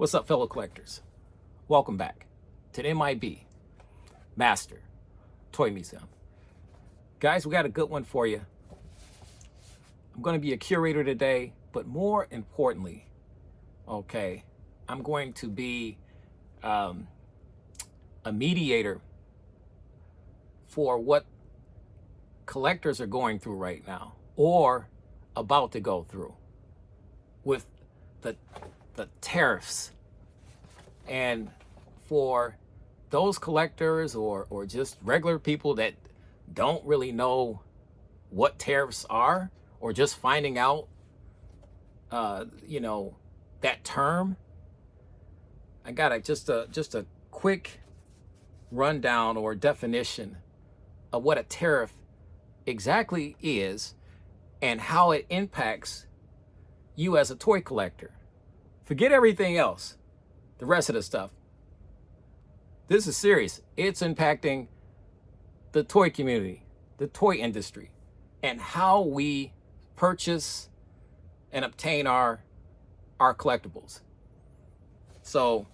What's up, fellow collectors? Welcome back to the M.I.B. Master Toy Museum. Guys, we got a good one for you. I'm going to be a curator today, but more importantly, I'm going to be a mediator for what collectors are going through right now or about to go through with the tariffs. And for those collectors or just regular people that don't really know what tariffs are, or just finding out that term, I got just a quick rundown or definition of what a tariff exactly is and how it impacts you as a toy collector. Forget everything else, the rest of the stuff. This is serious. It's impacting the toy community, the toy industry, and how we purchase and obtain our collectibles. So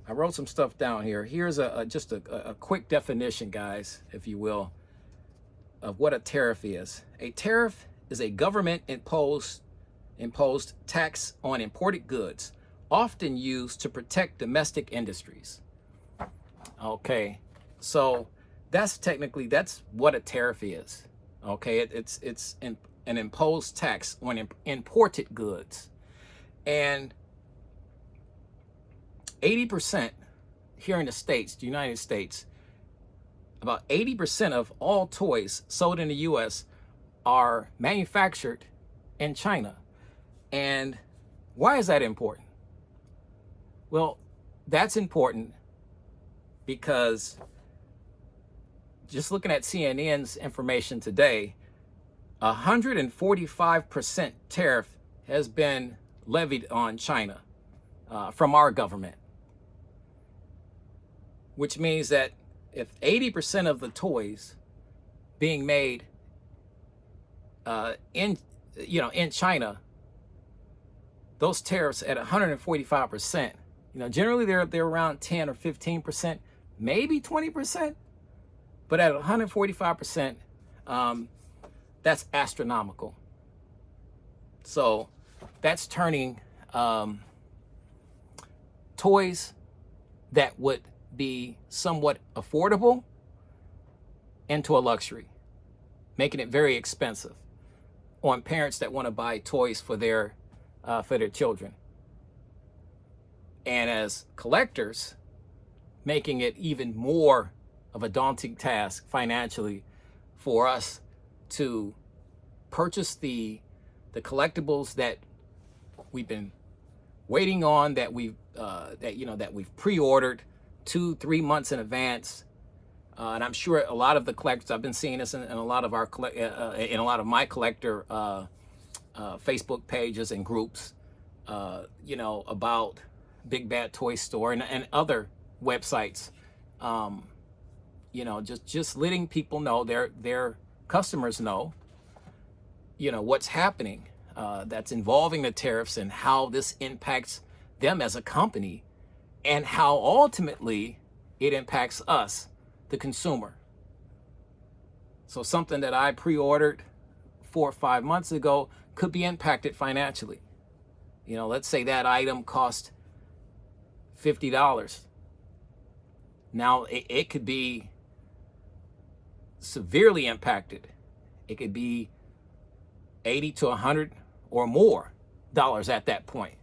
I wrote some stuff down here. Here's just a quick definition, guys, if you will, of what a tariff is. A tariff is a government imposed tax on imported goods, often used to protect domestic industries. Okay, so that's what a tariff is. Okay, it's an imposed tax on imported goods. And 80% here in the States, the United States, about 80% of all toys sold in the US are manufactured in China. And why is that important? Well, that's important because just looking at CNN's information today, 145% tariff has been levied on China from our government, which means that if 80% of the toys being made in China, those tariffs at 145%, generally they're around 10 or 15%, maybe 20%, but at 145%, that's astronomical. So that's turning toys that would be somewhat affordable into a luxury, making it very expensive on parents that want to buy toys for their children. And as collectors, making it even more of a daunting task financially for us to purchase the collectibles that we've been waiting on, that we've pre-ordered 2-3 months in advance. And I'm sure a lot of the collectors, I've been seeing this in a lot of our in a lot of my collector Facebook pages and groups, about Big Bad Toy Store and other websites, just letting people know, their customers know, what's happening, that's involving the tariffs and how this impacts them as a company and how ultimately it impacts us, the consumer. So something that I pre-ordered 4 or 5 months ago could be impacted financially. Let's say that item cost $50. Now it could be severely impacted. It could be 80 to 100 or more dollars at that point.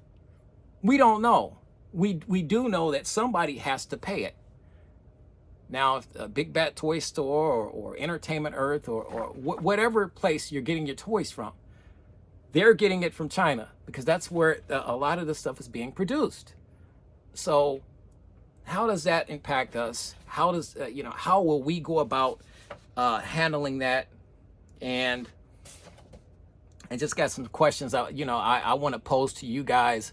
We don't know. We do know that somebody has to pay it. Now, if a Big Bad Toy Store or Entertainment Earth or whatever place you're getting your toys from, they're getting it from China because that's where a lot of this stuff is being produced. So how does that impact us? How does, how will we go about handling that? And just got some questions I want to pose to you guys,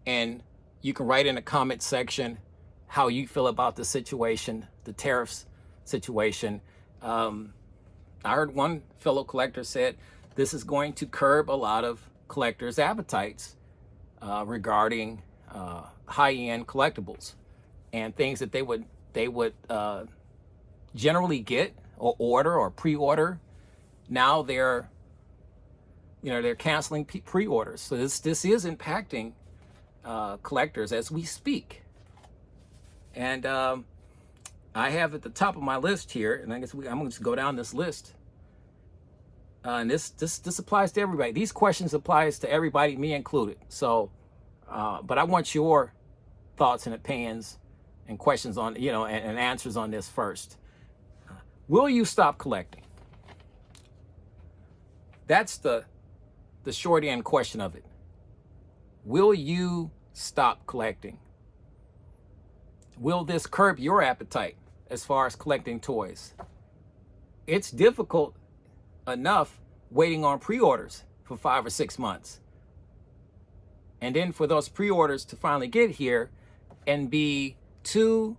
and you can write in the comment section how you feel about the situation, the tariffs situation. I heard one fellow collector said this is going to curb a lot of collectors' appetites regarding high-end collectibles and things that they would generally get or order or pre-order. Now they're canceling pre-orders. So this is impacting collectors as we speak. And I have at the top of my list here, and I guess I'm going to just go down this list. And this applies to everybody. These questions applies to everybody, me included. So, but I want your thoughts and opinions and questions on, and answers on this first. Will you stop collecting? That's the short end question of it. Will you stop collecting? Will this curb your appetite as far as collecting toys? It's difficult enough waiting on pre-orders for 5 or 6 months. And then for those pre-orders to finally get here and be 2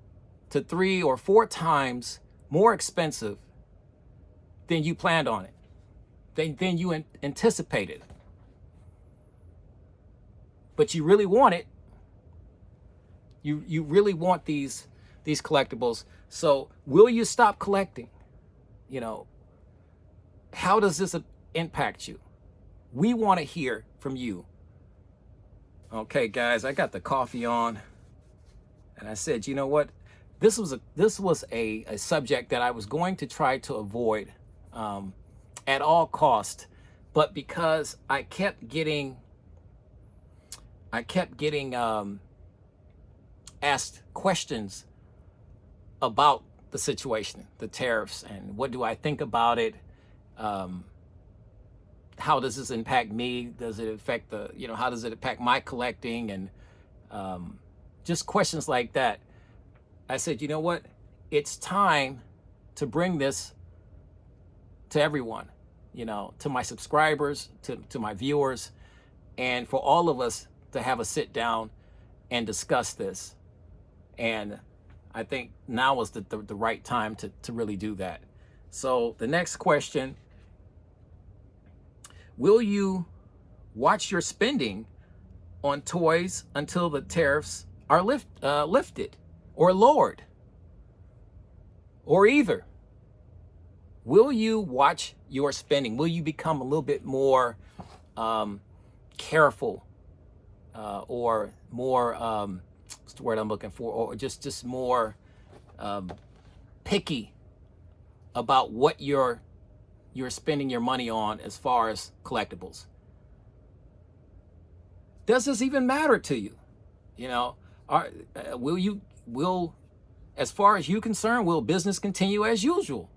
to 3 or 4 times more expensive than you planned on it, than you anticipated. But you really want it. You really want these collectibles. So will you stop collecting? How does this impact you? We want to hear from you. Okay, guys, I got the coffee on, and I said, you know what? This was a subject that I was going to try to avoid at all cost, but because I kept getting asked questions about the situation, the tariffs, and what do I think about it? How does this impact me? Does it affect how does it impact my collecting? And just questions like that. I said, you know what? It's time to bring this to everyone, to my subscribers, to my viewers, and for all of us to have a sit down and discuss this. And I think now is the right time to really do that. So the next question: will you watch your spending on toys until the tariffs are lifted or lowered? Or either, will you watch your spending? Will you become a little bit more careful or more, what's the word I'm looking for? Or just more picky about what you're spending your money on as far as collectibles? Does this even matter to you? Will as far as you're concerned, will business continue as usual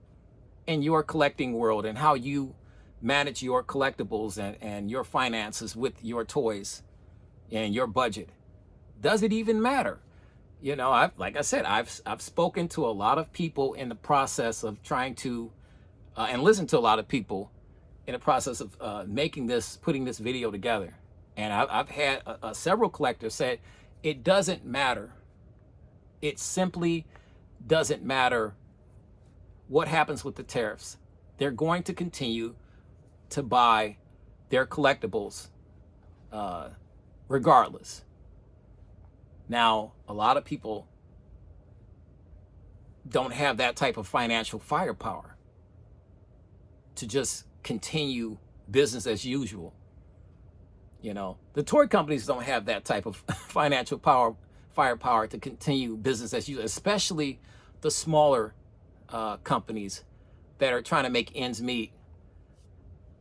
in your collecting world, and how you manage your collectibles and your finances with your toys and your budget? Does it even matter? Like I said, I've spoken to a lot of people in the process of trying to and listened to a lot of people in the process of putting this video together. And I've had several collectors say it doesn't matter. It simply doesn't matter what happens with the tariffs. They're going to continue to buy their collectibles regardless. Now, a lot of people don't have that type of financial firepower to just continue business as usual. The toy companies don't have that type of financial firepower to continue business as usual, especially the smaller companies that are trying to make ends meet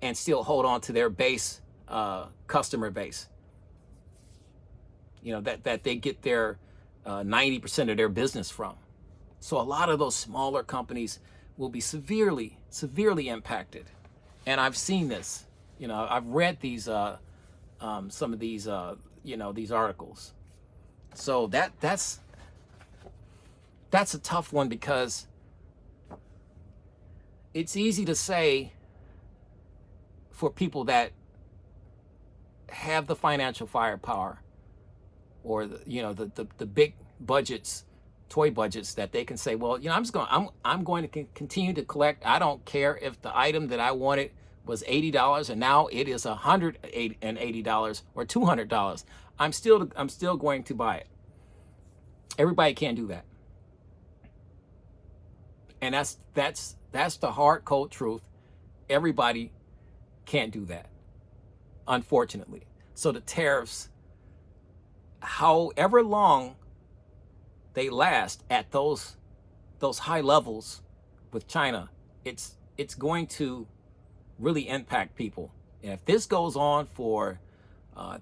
and still hold on to their base customer base. That they get their 90% of their business from. So a lot of those smaller companies will be severely impacted. And I've seen this. I've read these some of these these articles. So that's a tough one, because it's easy to say for people that have the financial firepower, or the big budgets, toy budgets, that they can say, well, I'm going to continue to collect. I don't care if the item that I wanted was $80 and now it is $180 or $200. I'm still going to buy it. Everybody can't do that. And that's the hard cold truth. Everybody can't do that, unfortunately. So the tariffs, however long they last at those high levels with China, it's going to really impact people. And if this goes on for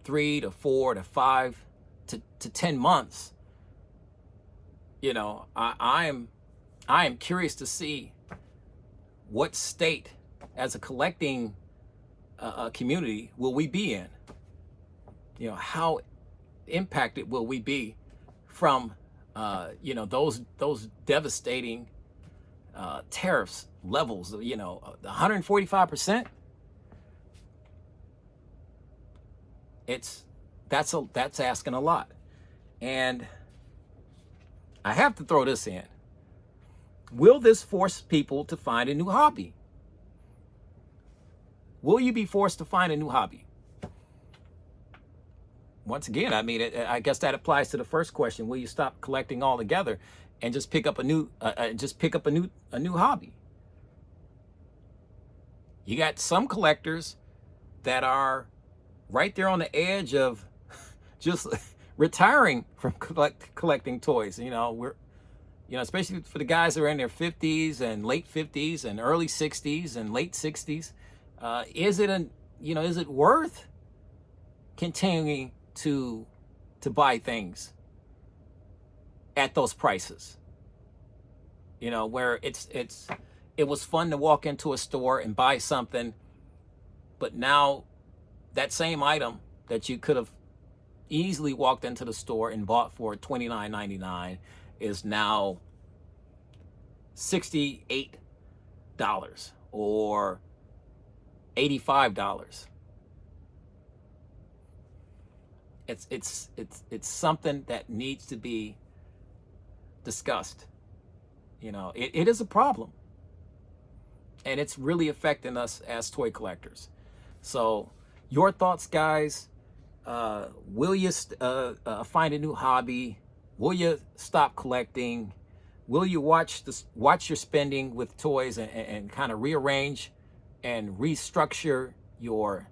3 to 4 to 5 to 10 months, you know, I am curious to see what state, as a collecting community, will we be in. You know, how impacted will we be from you know, those devastating tariffs levels? You know, 145%. That's asking a lot. And I have to throw this in. Will this force people to find a new hobby? Will you be forced to find a new hobby? Once again, I mean, I guess that applies to the first question. Will you stop collecting altogether and just pick up a new new hobby? You got some collectors that are right there on the edge of just retiring from collecting toys. You know, especially for the guys that are in their 50s and late 50s and early 60s and late 60s. Is it worth continuing to buy things at those prices? You know, where it was fun to walk into a store and buy something, but now that same item that you could have easily walked into the store and bought for $29.99 is now $68 or $85. It's something that needs to be discussed. You know, it is a problem, and it's really affecting us as toy collectors. So your thoughts, guys. Will you find a new hobby? Will you stop collecting? Will you watch your spending with toys and kind of rearrange and restructure your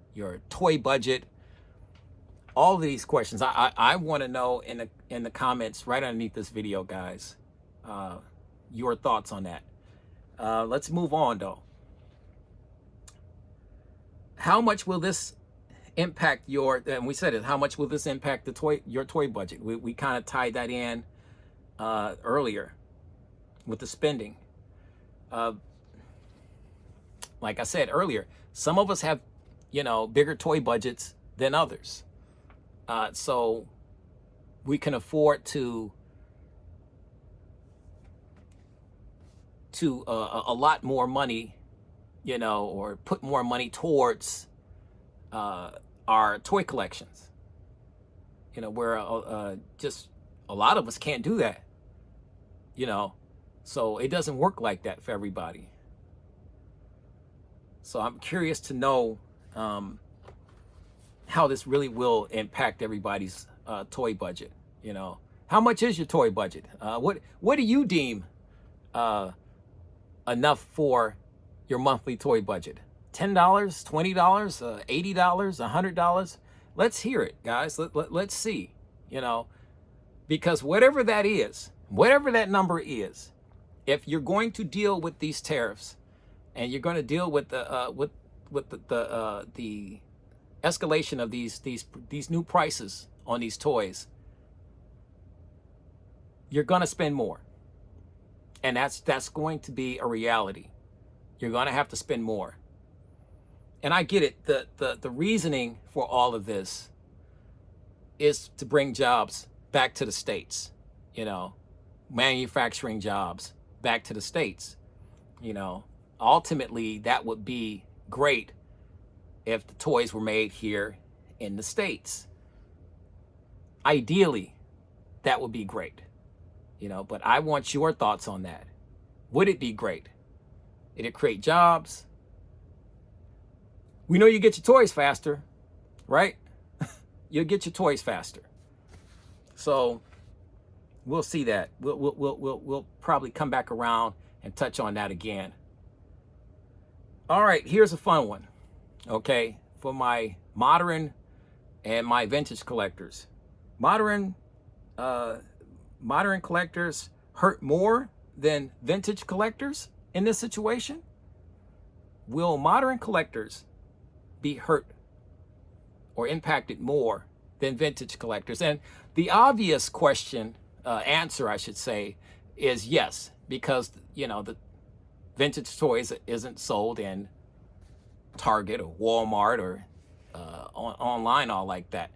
toy budget? All of these questions I want to know in the comments right underneath this video, guys. Your thoughts on that. Let's move on though. How much will this impact your, and we said it, how much will this impact your toy budget? We kind of tied that in earlier with the spending. Like I said earlier, some of us have, you know, bigger toy budgets than others. So we can afford to a lot more money, you know, or put more money towards our toy collections. You know, where just a lot of us can't do that, you know, so it doesn't work like that for everybody. So I'm curious to know how this really will impact everybody's toy budget. You know, how much is your toy budget? What do you deem enough for your monthly toy budget? $10, $20, $80, $100? Let's hear it, guys. Let's see, you know, because whatever that is, whatever that number is, if you're going to deal with these tariffs and you're going to deal with the escalation of these new prices on these toys, you're going to spend more. And that's going to be a reality. You're going to have to spend more. And I get it. The reasoning for all of this is to bring jobs back to the States, you know, manufacturing jobs back to the States. You know, ultimately that would be great if the toys were made here in the States. Ideally, that would be great, you know, but I want your thoughts on that. Would it be great? Did it create jobs? We know you get your toys faster, right? you'll get your toys faster. So we'll see that. We'll probably come back around and touch on that again. All right, here's a fun one. Okay, for my modern and my vintage collectors. Modern collectors hurt more than vintage collectors in this situation? Will modern collectors be hurt or impacted more than vintage collectors? And the obvious answer, I should say, is yes, because, you know, the vintage toys isn't sold in Target or Walmart or online all like that.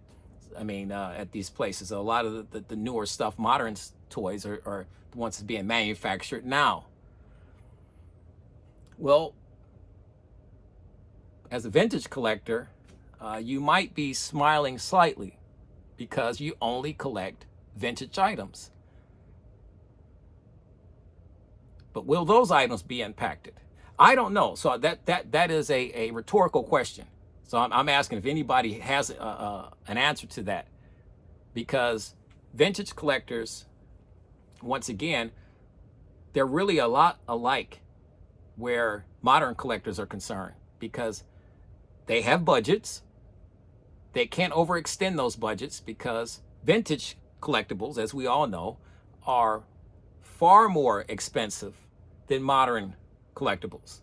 I mean, at these places, a lot of the newer stuff, modern toys are the ones that's being manufactured now. Well, as a vintage collector, you might be smiling slightly because you only collect vintage items. But will those items be impacted? I don't know. So that is a rhetorical question. So I'm asking if anybody has an answer to that, because vintage collectors, once again, they're really a lot alike where modern collectors are concerned, because they have budgets. They can't overextend those budgets because vintage collectibles, as we all know, are far more expensive than modern collectibles.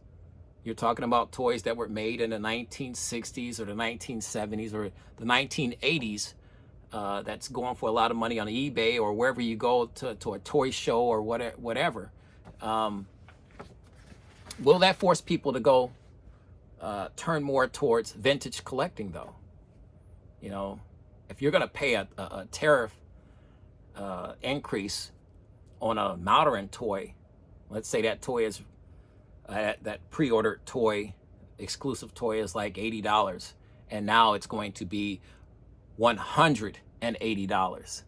You're talking about toys that were made in the 1960s or the 1970s or the 1980s. That's going for a lot of money on eBay or wherever you go to a toy show or whatever. Will that force people to go turn more towards vintage collecting, though? You know, if you're going to pay a tariff increase on a modern toy, let's say that toy is that pre-ordered toy, exclusive toy, is like $80, and now it's going to be $180.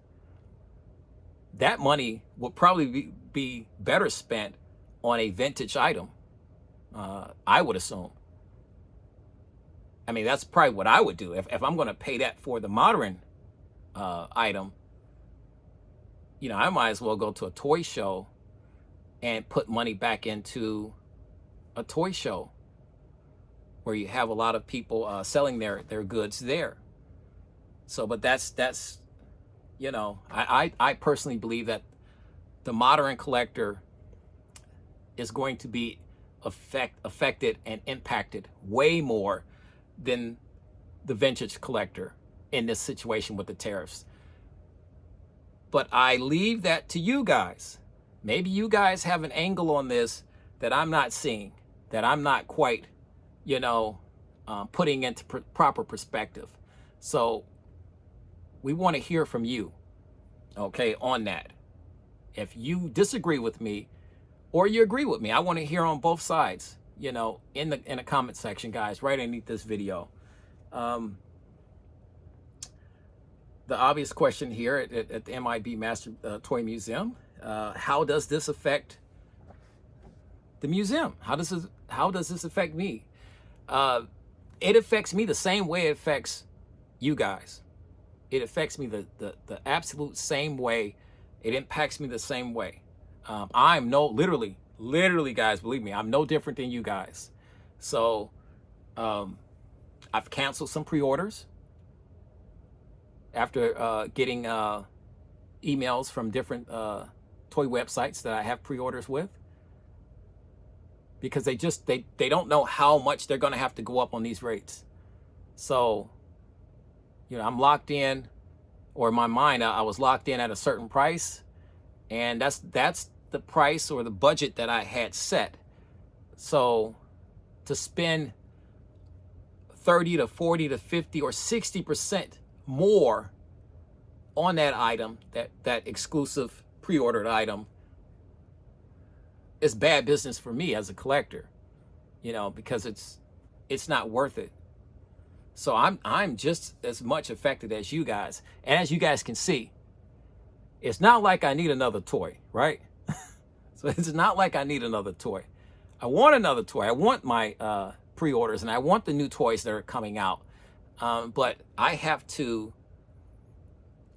That money will probably be better spent on a vintage item, I would assume. I mean, that's probably what I would do if I'm going to pay that for the modern item. You know, I might as well go to a toy show and put money back into a toy show where you have a lot of people selling their goods there. So, but that's you know, I personally believe that the modern collector is going to be affected and impacted way more than the vintage collector in this situation with the tariffs. But I leave that to you guys. Maybe you guys have an angle on this that I'm not seeing, that I'm not quite, you know, putting into proper perspective. So we want to hear from you, okay, on that. If you disagree with me or you agree with me, I want to hear on both sides, you know, in the comment section, guys, right underneath this video. The obvious question here at the M.I.B. Master Toy Museum, how does this affect the museum? How does this affect me? It affects me the same way it affects you guys. It affects me the absolute same way. It impacts me the same way. I'm literally, guys, believe me, I'm no different than you guys. So I've canceled some pre-orders after getting emails from different toy websites that I have pre-orders with, because they don't know how much they're going to have to go up on these rates. So, you know, I'm locked in, or in my mind, I was locked in at a certain price, and that's the price or the budget that I had set. So to spend 30 to 40 to 50 or 60% more on that item, that exclusive pre-ordered item, is bad business for me as a collector, you know, because it's not worth it. So I'm just as much affected as you guys. And as you guys can see, it's not like I need another toy, right? So it's not like I need another toy. I want another toy. I want my pre-orders, and I want the new toys that are coming out. But I have to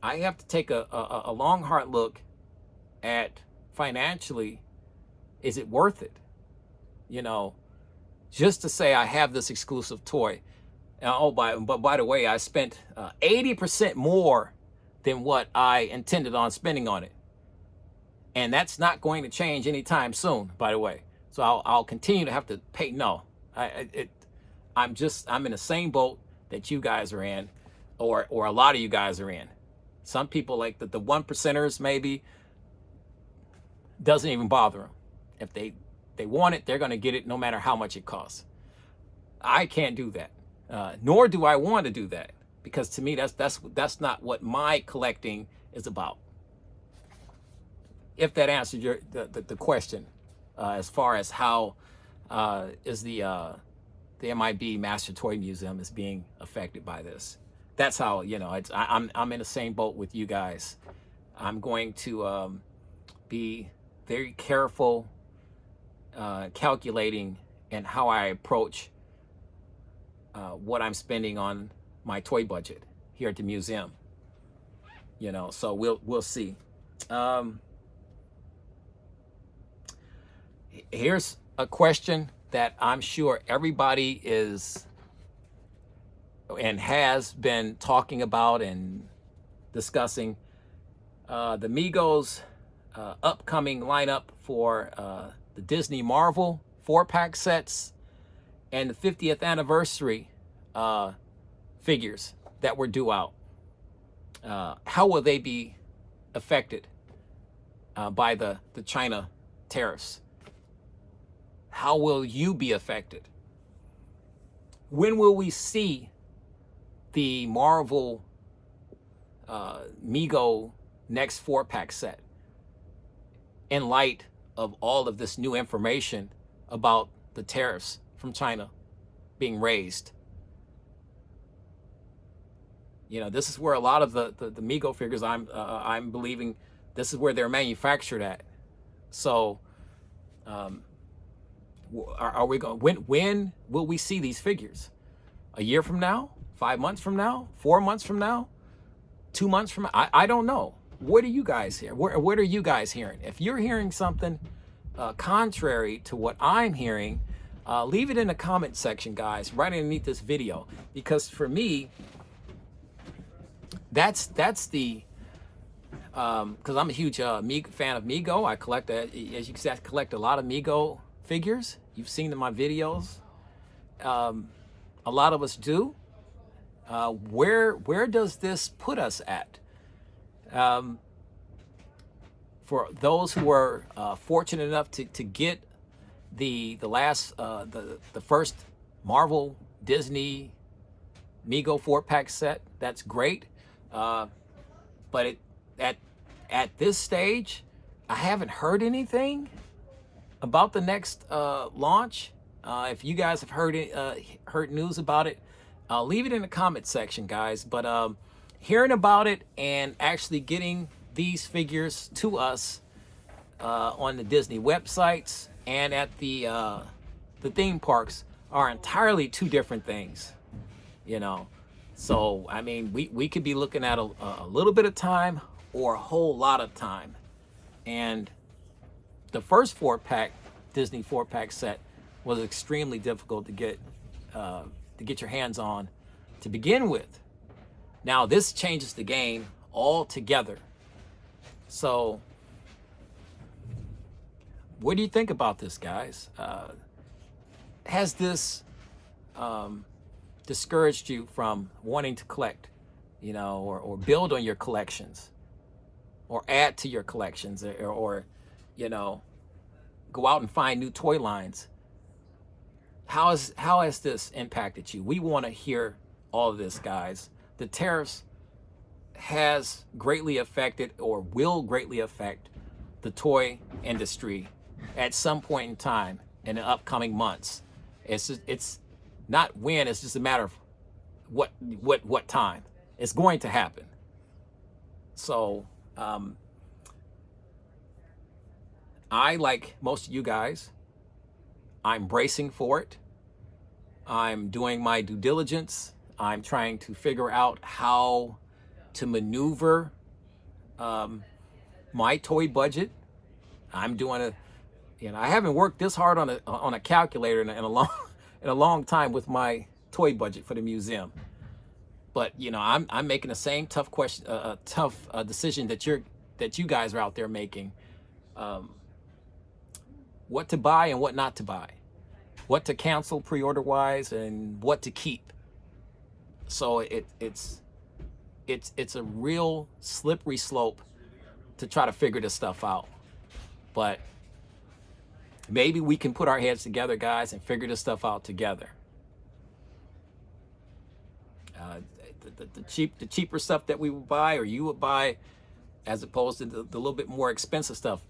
I have to take a long, hard look at financially, is it worth it? You know, just to say I have this exclusive toy. But by the way, I spent 80% more than what I intended on spending on it. And that's not going to change anytime soon, by the way. So I'll continue to have to pay. No, I'm in the same boat that you guys are in, or a lot of you guys are in. Some people, like the one percenters, maybe, doesn't even bother them. If they want it, they're going to get it no matter how much it costs. I can't do that, nor do I want to do that, because to me that's not what my collecting is about. If that answered the question, as far as how is the M.I.B. Master Toy Museum is being affected by this. That's how, you know, I'm in the same boat with you guys. I'm going to be very careful, calculating in how I approach what I'm spending on my toy budget here at the museum. You know, so we'll see. Here's a question that I'm sure everybody is and has been talking about and discussing. The Migos upcoming lineup for the Disney Marvel 4-pack sets and the 50th anniversary figures that were due out. How will they be affected by the China tariffs? How will you be affected? When will we see the Marvel Migo next 4-pack set, in light of all of this new information about the tariffs from China being raised? You know, this is where a lot of the Migo figures, I'm believing this is where they're manufactured at. So are we going? When will we see these figures? A year from now? 5 months from now? 4 months from now? 2 months from now? I don't know. What are you guys hearing? What are you guys hearing? If you're hearing something contrary to what I'm hearing, leave it in the comment section, guys, right underneath this video. Because for me, that's the because I'm a huge fan of Migo. I collect, as you can see, I collect a lot of Migo figures. You've seen in my videos. A lot of us do. Where does this put us at? For those who were fortunate enough to get the first Marvel Disney Migo 4-pack set, that's great. But at this stage, I haven't heard anything about the next launch. If you guys have heard news about it, leave it in the comment section, guys. But hearing about it and actually getting these figures to us on the Disney websites and at the theme parks are entirely two different things, you know. So I mean, we could be looking at a little bit of time or a whole lot of time. And the first 4-pack Disney 4-pack set was extremely difficult to get your hands on to begin with. Now this changes the game altogether. So what do you think about this, guys? Has this discouraged you from wanting to collect, you know, or build on your collections, or add to your collections, or you know, go out and find new toy lines? How has this impacted you? We want to hear all of this, guys. The tariffs has greatly affected, or will greatly affect, the toy industry at some point in time in the upcoming months. It's not when, it's just a matter of what time. It's going to happen. So I, like most of you guys, I'm bracing for it. I'm doing my due diligence. I'm trying to figure out how to maneuver my toy budget. I'm doing a, I haven't worked this hard on a calculator in a long in a long time with my toy budget for the museum. But I'm making the same tough decision that you guys are out there making. What to buy and what not to buy, what to cancel pre-order wise and what to keep. So it's a real slippery slope to try to figure this stuff out. But maybe we can put our heads together, guys, and figure this stuff out together. The cheaper stuff that we would buy, or you would buy, as opposed to the little bit more expensive stuff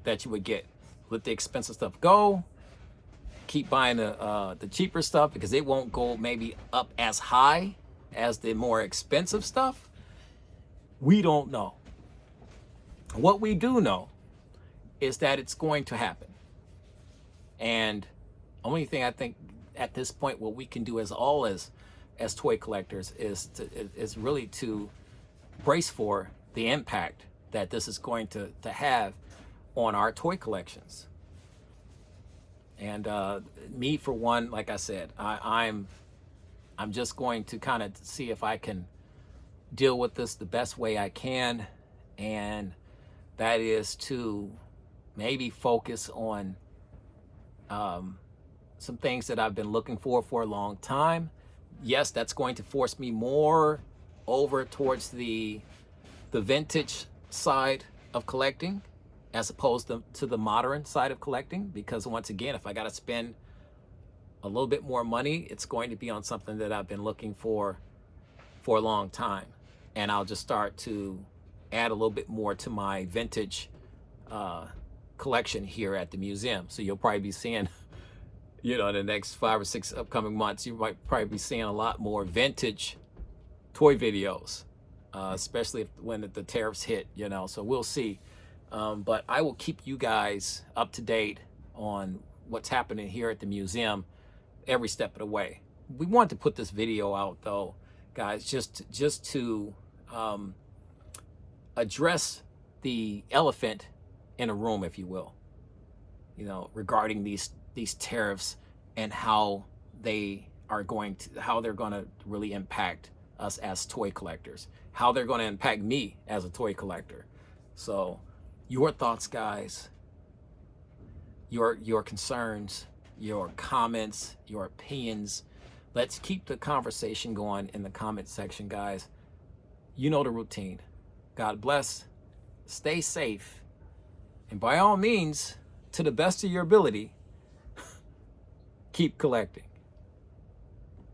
that you would get. Let the expensive stuff go. Keep buying the cheaper stuff, because it won't go maybe up as high as the more expensive stuff. We don't know. What we do know is that it's going to happen. And only thing I think at this point what we can do as toy collectors is really to brace for the impact that this is going to have on our toy collections. And me, for one, like I said, I'm just going to kind of see if I can deal with this the best way I can, and that is to maybe focus on some things that I've been looking for a long time. Yes, that's going to force me more over towards the vintage side of collecting, as opposed to the modern side of collecting, because once again, if I got to spend a little bit more money, it's going to be on something that I've been looking for a long time, and I'll just start to add a little bit more to my vintage collection here at the museum. So you'll probably be seeing, in the next 5 or 6 upcoming months, you might probably be seeing a lot more vintage toy videos, especially when the tariffs hit, so we'll see. But I will keep you guys up to date on what's happening here at the museum every step of the way. We want to put this video out, though, guys, just to address the elephant in a room, if you will, regarding these tariffs and how they're going to really impact us as toy collectors, how they're going to impact me as a toy collector. So your thoughts, guys, your concerns, your comments, your opinions. Let's keep the conversation going in the comment section, guys. You know the routine. God bless. Stay safe. And by all means, to the best of your ability, keep collecting.